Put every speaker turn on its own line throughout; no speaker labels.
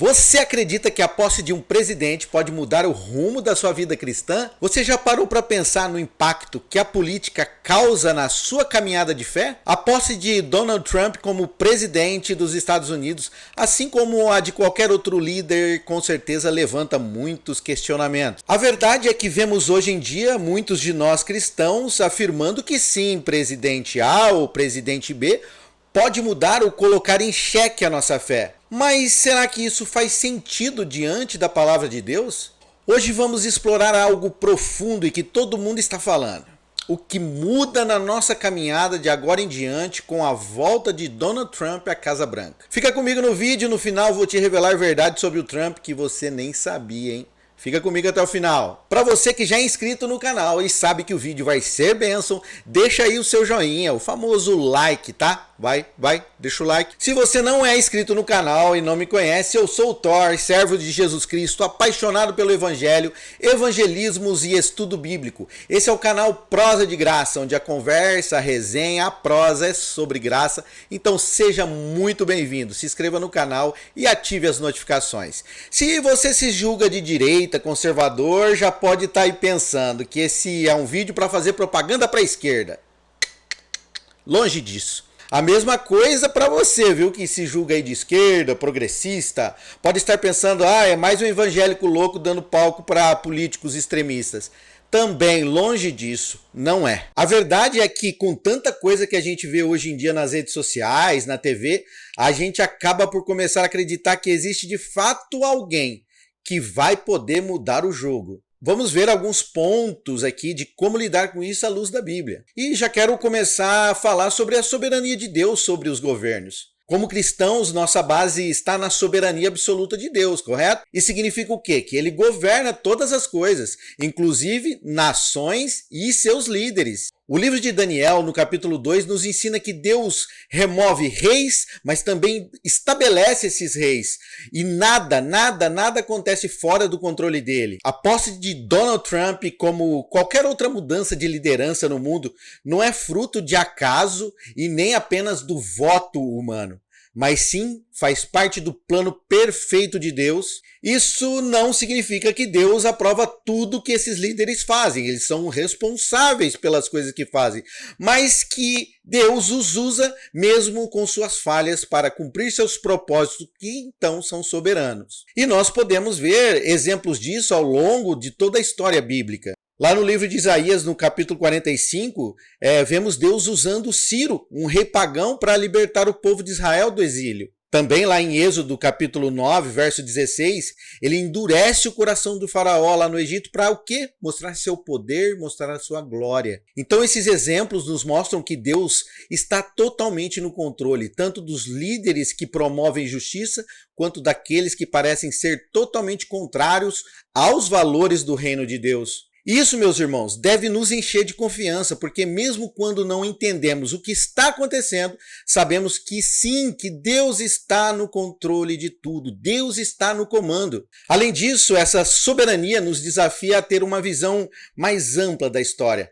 Você acredita que a posse de um presidente pode mudar o rumo da sua vida cristã? Você já parou para pensar no impacto que a política causa na sua caminhada de fé? A posse de Donald Trump como presidente dos Estados Unidos, assim como a de qualquer outro líder, com certeza levanta muitos questionamentos. A verdade é que vemos hoje em dia muitos de nós cristãos afirmando que sim, presidente A ou presidente B pode mudar ou colocar em xeque a nossa fé. Mas será que isso faz sentido diante da palavra de Deus? Hoje vamos explorar algo profundo e que todo mundo está falando. O que muda na nossa caminhada de agora em diante com a volta de Donald Trump à Casa Branca. Fica comigo no vídeo, no final vou te revelar verdade sobre o Trump que você nem sabia, hein? Fica comigo até o final. Para você que já é inscrito no canal e sabe que o vídeo vai ser bênção, deixa aí o seu joinha, o famoso like, tá? Vai, deixa o like. Se você não é inscrito no canal e não me conhece, eu sou o Thor, servo de Jesus Cristo, apaixonado pelo Evangelho, evangelismos e estudo bíblico. Esse é o canal Prosa de Graça, onde a conversa, a resenha, a prosa é sobre graça. Então seja muito bem-vindo, se inscreva no canal e ative as notificações. Se você se julga de direita, conservador, já pode estar aí pensando que esse é um vídeo para fazer propaganda para a esquerda. Longe disso. A mesma coisa para você, viu, que se julga aí de esquerda, progressista, pode estar pensando, é mais um evangélico louco dando palco para políticos extremistas. Também, longe disso, não é. A verdade é que com tanta coisa que a gente vê hoje em dia nas redes sociais, na TV, a gente acaba por começar a acreditar que existe de fato alguém que vai poder mudar o jogo. Vamos ver alguns pontos aqui de como lidar com isso à luz da Bíblia. E já quero começar a falar sobre a soberania de Deus sobre os governos. Como cristãos, nossa base está na soberania absoluta de Deus, correto? Isso significa o quê? Que ele governa todas as coisas, inclusive nações e seus líderes. O livro de Daniel, no capítulo 2, nos ensina que Deus remove reis, mas também estabelece esses reis. E nada acontece fora do controle dele. A posse de Donald Trump, como qualquer outra mudança de liderança no mundo, não é fruto de acaso e nem apenas do voto humano, mas sim faz parte do plano perfeito de Deus. Isso não significa que Deus aprova tudo que esses líderes fazem, eles são responsáveis pelas coisas que fazem, mas que Deus os usa mesmo com suas falhas para cumprir seus propósitos, que então são soberanos. E nós podemos ver exemplos disso ao longo de toda a história bíblica. Lá no livro de Isaías, no capítulo 45, vemos Deus usando Ciro, um rei pagão, para libertar o povo de Israel do exílio. Também lá em Êxodo, capítulo 9, verso 16, ele endurece o coração do faraó lá no Egito para o quê? Mostrar seu poder, mostrar a sua glória. Então esses exemplos nos mostram que Deus está totalmente no controle, tanto dos líderes que promovem justiça, quanto daqueles que parecem ser totalmente contrários aos valores do reino de Deus. Isso, meus irmãos, deve nos encher de confiança, porque mesmo quando não entendemos o que está acontecendo, sabemos que sim, que Deus está no controle de tudo, Deus está no comando. Além disso, essa soberania nos desafia a ter uma visão mais ampla da história.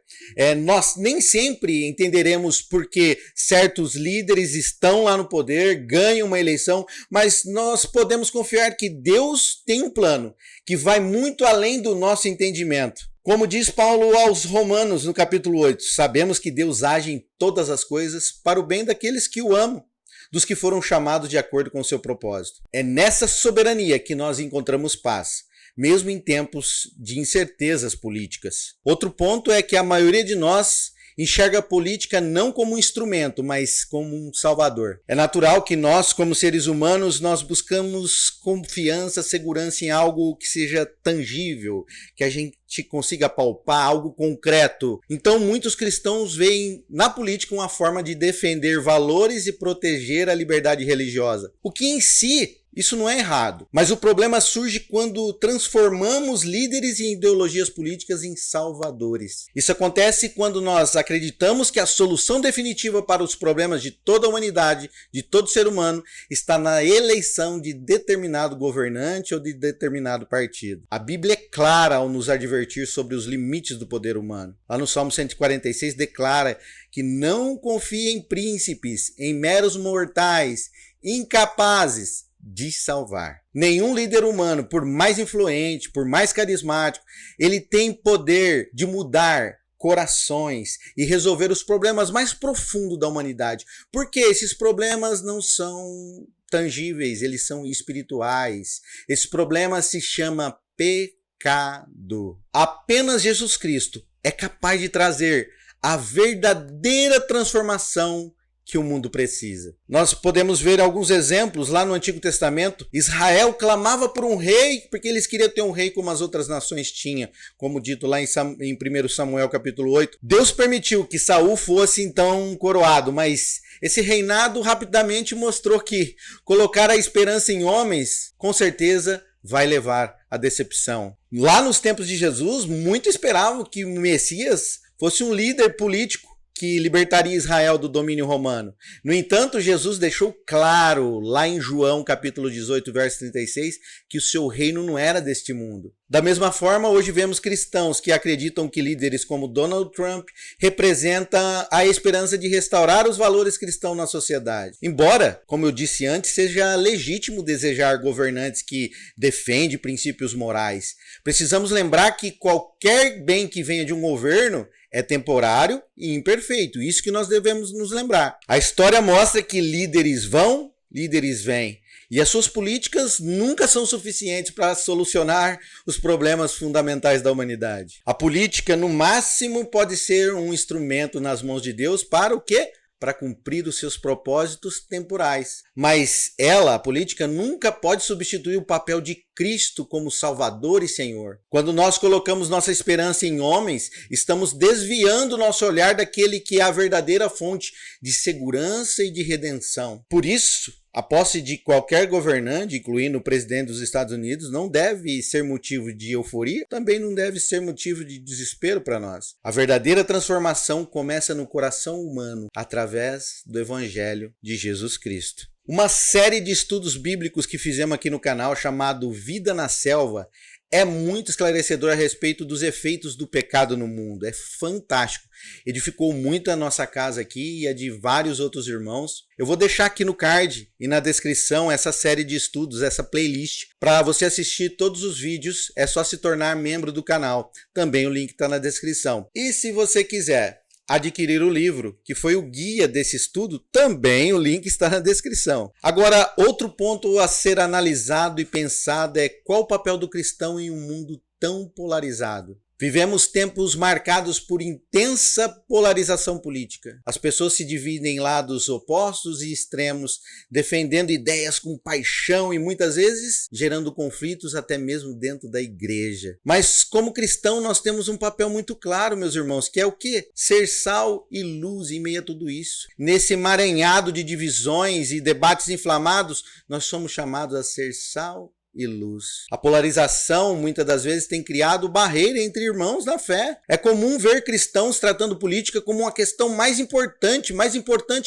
Nós nem sempre entenderemos por que certos líderes estão lá no poder, ganham uma eleição, mas nós podemos confiar que Deus tem um plano que vai muito além do nosso entendimento. Como diz Paulo aos Romanos no capítulo 8, sabemos que Deus age em todas as coisas para o bem daqueles que o amam, dos que foram chamados de acordo com o seu propósito. É nessa soberania que nós encontramos paz, mesmo em tempos de incertezas políticas. Outro ponto é que a maioria de nós enxerga a política não como um instrumento, mas como um salvador. É natural que nós, como seres humanos, nós buscamos confiança, segurança em algo que seja tangível, que a gente consiga palpar, algo concreto. Então muitos cristãos veem na política uma forma de defender valores e proteger a liberdade religiosa, o que em si isso não é errado, mas o problema surge quando transformamos líderes e ideologias políticas em salvadores. Isso acontece quando nós acreditamos que a solução definitiva para os problemas de toda a humanidade, de todo ser humano, está na eleição de determinado governante ou de determinado partido. A Bíblia é clara ao nos advertir sobre os limites do poder humano. Lá no Salmo 146 declara que não confie em príncipes, em meros mortais, incapazes. de salvar. Nenhum líder humano, por mais influente, por mais carismático, ele tem poder de mudar corações e resolver os problemas mais profundos da humanidade. Porque esses problemas não são tangíveis, eles são espirituais. Esse problema se chama pecado. Apenas Jesus Cristo é capaz de trazer a verdadeira transformação que o mundo precisa. Nós podemos ver alguns exemplos lá no Antigo Testamento. Israel clamava por um rei, porque eles queriam ter um rei como as outras nações tinham, como dito lá em 1 Samuel capítulo 8. Deus permitiu que Saul fosse então coroado, mas esse reinado rapidamente mostrou que colocar a esperança em homens, com certeza, vai levar à decepção. Lá nos tempos de Jesus, muitos esperavam que o Messias fosse um líder político que libertaria Israel do domínio romano. No entanto, Jesus deixou claro lá em João capítulo 18, verso 36, que o seu reino não era deste mundo. Da mesma forma, hoje vemos cristãos que acreditam que líderes como Donald Trump representam a esperança de restaurar os valores cristãos na sociedade. Embora, como eu disse antes, seja legítimo desejar governantes que defendem princípios morais, precisamos lembrar que qualquer bem que venha de um governo é temporário e imperfeito. Isso que nós devemos nos lembrar. A história mostra que líderes vão, líderes vêm. E as suas políticas nunca são suficientes para solucionar os problemas fundamentais da humanidade. A política, no máximo, pode ser um instrumento nas mãos de Deus para o quê? Para cumprir os seus propósitos temporais. Mas ela, a política, nunca pode substituir o papel de Cristo como Salvador e Senhor. Quando nós colocamos nossa esperança em homens, estamos desviando nosso olhar daquele que é a verdadeira fonte de segurança e de redenção. Por isso, a posse de qualquer governante, incluindo o presidente dos Estados Unidos, não deve ser motivo de euforia, também não deve ser motivo de desespero para nós. A verdadeira transformação começa no coração humano, através do Evangelho de Jesus Cristo. Uma série de estudos bíblicos que fizemos aqui no canal, chamado Vida na Selva, é muito esclarecedor a respeito dos efeitos do pecado no mundo. É fantástico. Edificou muito a nossa casa aqui e a de vários outros irmãos. Eu vou deixar aqui no card e na descrição essa série de estudos, essa playlist, para você assistir todos os vídeos. É só se tornar membro do canal. Também o link está na descrição. E se você quiser adquirir o livro, que foi o guia desse estudo, também o link está na descrição. Agora, outro ponto a ser analisado e pensado é qual o papel do cristão em um mundo tão polarizado. Vivemos tempos marcados por intensa polarização política. As pessoas se dividem em lados opostos e extremos, defendendo ideias com paixão e muitas vezes gerando conflitos até mesmo dentro da igreja. Mas como cristão nós temos um papel muito claro, meus irmãos, que é o quê? Ser sal e luz em meio a tudo isso. Nesse emaranhado de divisões e debates inflamados, nós somos chamados a ser sal e luz. A polarização muitas das vezes tem criado barreira entre irmãos na fé. É comum ver cristãos tratando política como uma questão mais importante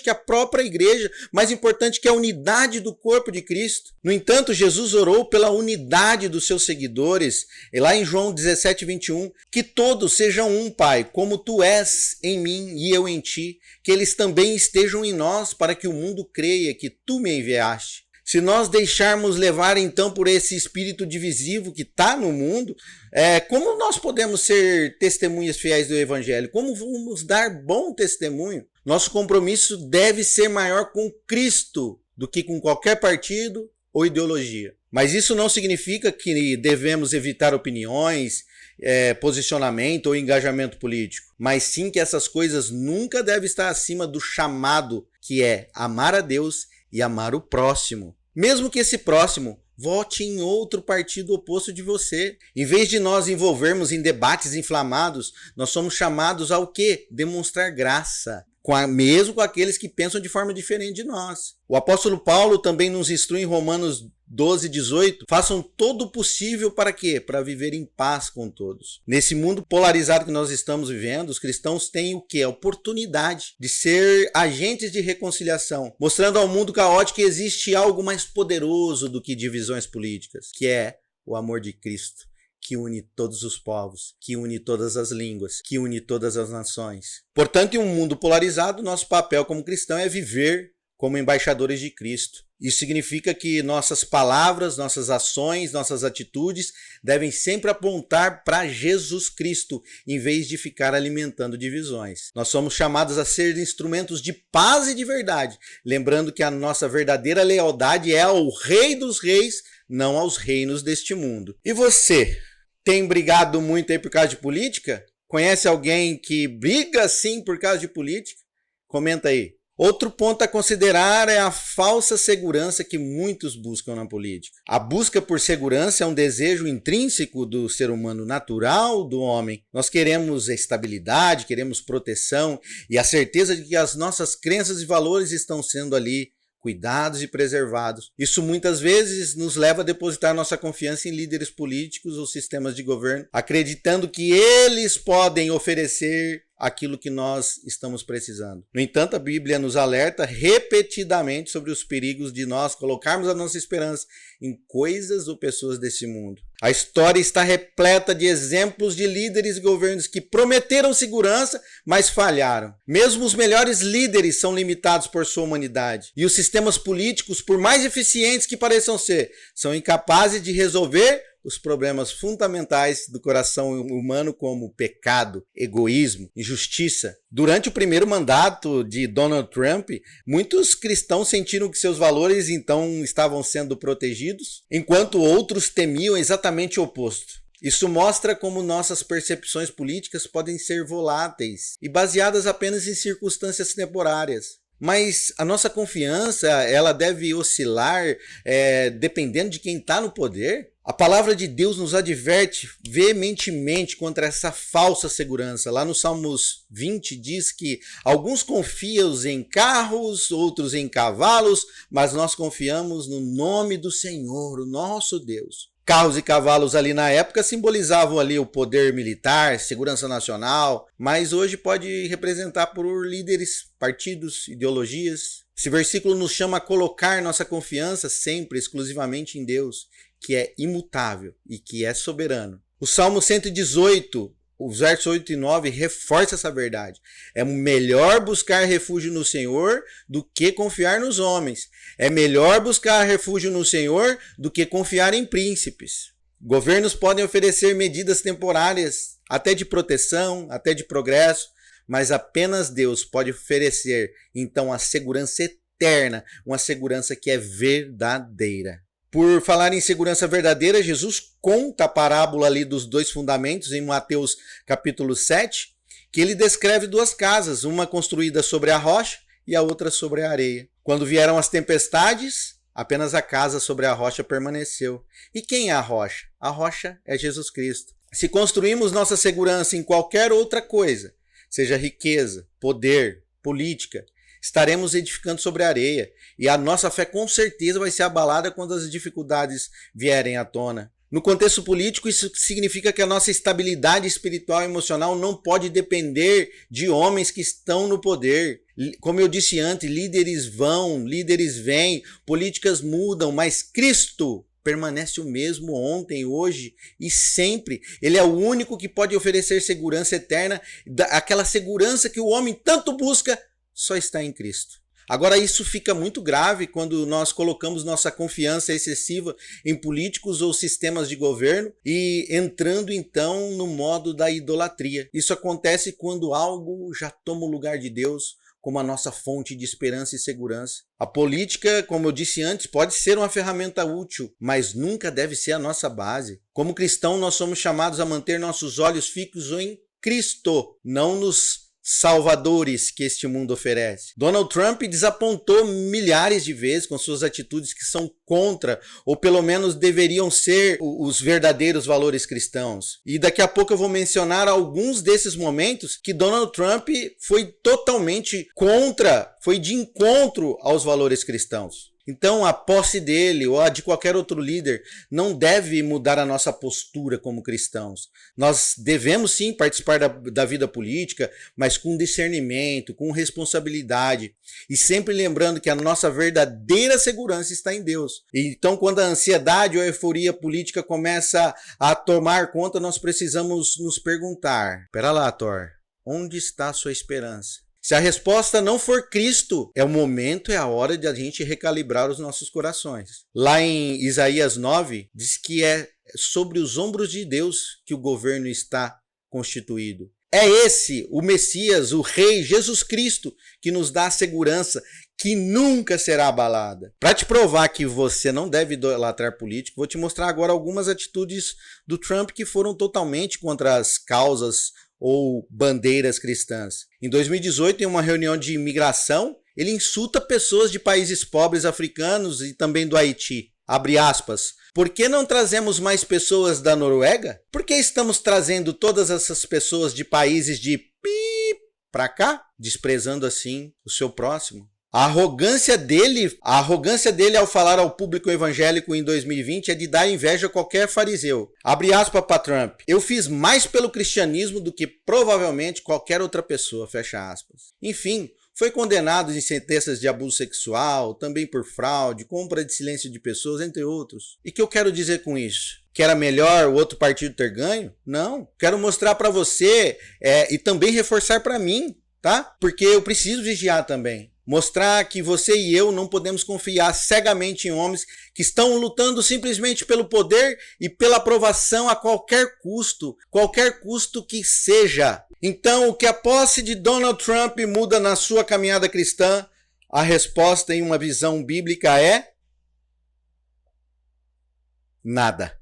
que a própria igreja, mais importante que a unidade do corpo de Cristo. No entanto, Jesus orou pela unidade dos seus seguidores, e lá em João 17:21, que todos sejam um, Pai, como tu és em mim e eu em ti, que eles também estejam em nós, para que o mundo creia que tu me enviaste. Se nós deixarmos levar então por esse espírito divisivo que está no mundo, como nós podemos ser testemunhas fiéis do Evangelho? Como vamos dar bom testemunho? Nosso compromisso deve ser maior com Cristo do que com qualquer partido ou ideologia. Mas isso não significa que devemos evitar opiniões, posicionamento ou engajamento político. Mas sim que essas coisas nunca devem estar acima do chamado, que é amar a Deus e amar o próximo. Mesmo que esse próximo vote em outro partido oposto de você. Em vez de nós envolvermos em debates inflamados, nós somos chamados ao quê? Demonstrar graça, mesmo com aqueles que pensam de forma diferente de nós. O apóstolo Paulo também nos instrui em Romanos 12:18, façam todo o possível para quê? Para viver em paz com todos. Nesse mundo polarizado que nós estamos vivendo, os cristãos têm o quê? A oportunidade de ser agentes de reconciliação, mostrando ao mundo caótico que existe algo mais poderoso do que divisões políticas, que é o amor de Cristo, que une todos os povos, que une todas as línguas, que une todas as nações. Portanto, em um mundo polarizado, nosso papel como cristão é viver como embaixadores de Cristo. Isso significa que nossas palavras, nossas ações, nossas atitudes devem sempre apontar para Jesus Cristo, em vez de ficar alimentando divisões. Nós somos chamados a ser instrumentos de paz e de verdade, lembrando que a nossa verdadeira lealdade é ao Rei dos Reis, não aos reinos deste mundo. E você, tem brigado muito aí por causa de política? Conhece alguém que briga sim por causa de política? Comenta aí. Outro ponto a considerar é a falsa segurança que muitos buscam na política. A busca por segurança é um desejo intrínseco do ser humano natural, do homem. Nós queremos estabilidade, queremos proteção e a certeza de que as nossas crenças e valores estão sendo ali cuidados e preservados. Isso muitas vezes nos leva a depositar nossa confiança em líderes políticos ou sistemas de governo, acreditando que eles podem oferecer aquilo que nós estamos precisando. No entanto, a Bíblia nos alerta repetidamente sobre os perigos de nós colocarmos a nossa esperança em coisas ou pessoas desse mundo. A história está repleta de exemplos de líderes e governos que prometeram segurança, mas falharam. Mesmo os melhores líderes são limitados por sua humanidade. E os sistemas políticos, por mais eficientes que pareçam ser, são incapazes de resolver os problemas fundamentais do coração humano, como pecado, egoísmo, injustiça. Durante o primeiro mandato de Donald Trump, muitos cristãos sentiram que seus valores então estavam sendo protegidos, enquanto outros temiam exatamente o oposto. Isso mostra como nossas percepções políticas podem ser voláteis e baseadas apenas em circunstâncias temporárias. Mas a nossa confiança, ela deve oscilar dependendo de quem está no poder? A palavra de Deus nos adverte veementemente contra essa falsa segurança. Lá no Salmos 20 diz que alguns confiam em carros, outros em cavalos, mas nós confiamos no nome do Senhor, o nosso Deus. Carros e cavalos ali na época simbolizavam ali o poder militar, segurança nacional, mas hoje pode representar por líderes, partidos, ideologias. Esse versículo nos chama a colocar nossa confiança sempre, exclusivamente em Deus, que é imutável e que é soberano. O Salmo 118, os versos 8 e 9, reforça essa verdade. É melhor buscar refúgio no Senhor do que confiar nos homens. É melhor buscar refúgio no Senhor do que confiar em príncipes. Governos podem oferecer medidas temporárias, até de proteção, até de progresso, mas apenas Deus pode oferecer, então, a segurança eterna, uma segurança que é verdadeira. Por falar em segurança verdadeira, Jesus conta a parábola ali dos dois fundamentos em Mateus capítulo 7, que ele descreve duas casas, uma construída sobre a rocha e a outra sobre a areia. Quando vieram as tempestades, apenas a casa sobre a rocha permaneceu. E quem é a rocha? A rocha é Jesus Cristo. Se construímos nossa segurança em qualquer outra coisa, seja riqueza, poder, política, estaremos edificando sobre a areia e a nossa fé com certeza vai ser abalada quando as dificuldades vierem à tona. No contexto político, isso significa que a nossa estabilidade espiritual e emocional não pode depender de homens que estão no poder. Como eu disse antes, líderes vão, líderes vêm, políticas mudam, mas Cristo permanece o mesmo ontem, hoje e sempre. Ele é o único que pode oferecer segurança eterna, aquela segurança que o homem tanto busca, só está em Cristo. Agora, isso fica muito grave quando nós colocamos nossa confiança excessiva em políticos ou sistemas de governo e entrando então no modo da idolatria. Isso acontece quando algo já toma o lugar de Deus como a nossa fonte de esperança e segurança. A política, como eu disse antes, pode ser uma ferramenta útil, mas nunca deve ser a nossa base. Como cristão, nós somos chamados a manter nossos olhos fixos em Cristo, não nos salvadores que este mundo oferece. Donald Trump desapontou milhares de vezes com suas atitudes que são contra, ou pelo menos deveriam ser, os verdadeiros valores cristãos. E daqui a pouco eu vou mencionar alguns desses momentos que Donald Trump foi totalmente contra, foi de encontro aos valores cristãos. Então, a posse dele ou a de qualquer outro líder não deve mudar a nossa postura como cristãos. Nós devemos sim participar da vida política, mas com discernimento, com responsabilidade e sempre lembrando que a nossa verdadeira segurança está em Deus. Então, quando a ansiedade ou a euforia política começa a tomar conta, nós precisamos nos perguntar: pera lá, Thor, onde está a sua esperança? Se a resposta não for Cristo, é o momento, é a hora de a gente recalibrar os nossos corações. Lá em Isaías 9, diz que é sobre os ombros de Deus que o governo está constituído. É esse, o Messias, o Rei, Jesus Cristo, que nos dá a segurança que nunca será abalada. Para te provar que você não deve idolatrar político, vou te mostrar agora algumas atitudes do Trump que foram totalmente contra as causas ou bandeiras cristãs. Em 2018, em uma reunião de imigração, ele insulta pessoas de países pobres africanos e também do Haiti. Abre aspas. Por que não trazemos mais pessoas da Noruega? Por que estamos trazendo todas essas pessoas de países de pi para cá, desprezando assim o seu próximo? A arrogância dele ao falar ao público evangélico em 2020 é de dar inveja a qualquer fariseu. Abre aspas para Trump. Eu fiz mais pelo cristianismo do que provavelmente qualquer outra pessoa, fecha aspas. Enfim, foi condenado em sentenças de abuso sexual, também por fraude, compra de silêncio de pessoas, entre outros. E o que eu quero dizer com isso? Que era melhor o outro partido ter ganho? Não. Quero mostrar para você e também reforçar para mim, tá? Porque eu preciso vigiar também. Mostrar que você e eu não podemos confiar cegamente em homens que estão lutando simplesmente pelo poder e pela aprovação a qualquer custo que seja. Então, o que a posse de Donald Trump muda na sua caminhada cristã? A resposta em uma visão bíblica é nada.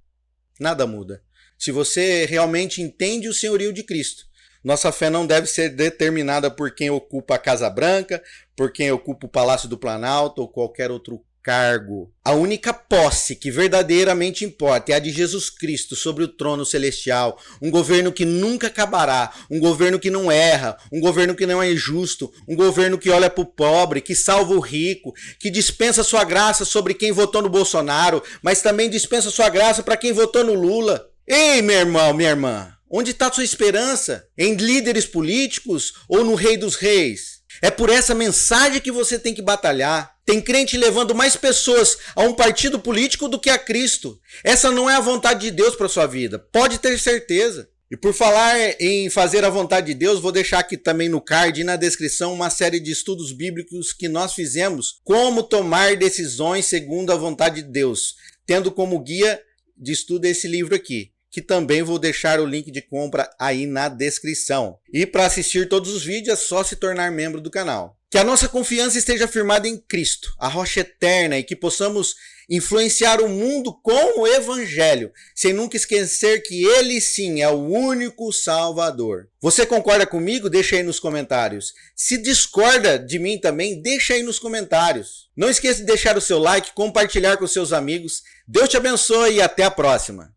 Nada muda. Se você realmente entende o senhorio de Cristo, nossa fé não deve ser determinada por quem ocupa a Casa Branca, por quem ocupa o Palácio do Planalto ou qualquer outro cargo. A única posse que verdadeiramente importa é a de Jesus Cristo sobre o trono celestial. Um governo que nunca acabará, um governo que não erra, um governo que não é injusto, um governo que olha para o pobre, que salva o rico, que dispensa sua graça sobre quem votou no Bolsonaro, mas também dispensa sua graça para quem votou no Lula. Ei, meu irmão, minha irmã, onde está sua esperança? Em líderes políticos ou no Rei dos Reis? É por essa mensagem que você tem que batalhar. Tem crente levando mais pessoas a um partido político do que a Cristo. Essa não é a vontade de Deus para sua vida. Pode ter certeza. E por falar em fazer a vontade de Deus, vou deixar aqui também no card e na descrição uma série de estudos bíblicos que nós fizemos. Como tomar decisões segundo a vontade de Deus. Tendo como guia de estudo esse livro aqui, que também vou deixar o link de compra aí na descrição. E para assistir todos os vídeos é só se tornar membro do canal. Que a nossa confiança esteja firmada em Cristo, a rocha eterna, e que possamos influenciar o mundo com o Evangelho, sem nunca esquecer que Ele sim é o único Salvador. Você concorda comigo? Deixa aí nos comentários. Se discorda de mim também, deixa aí nos comentários. Não esqueça de deixar o seu like, compartilhar com seus amigos. Deus te abençoe e até a próxima.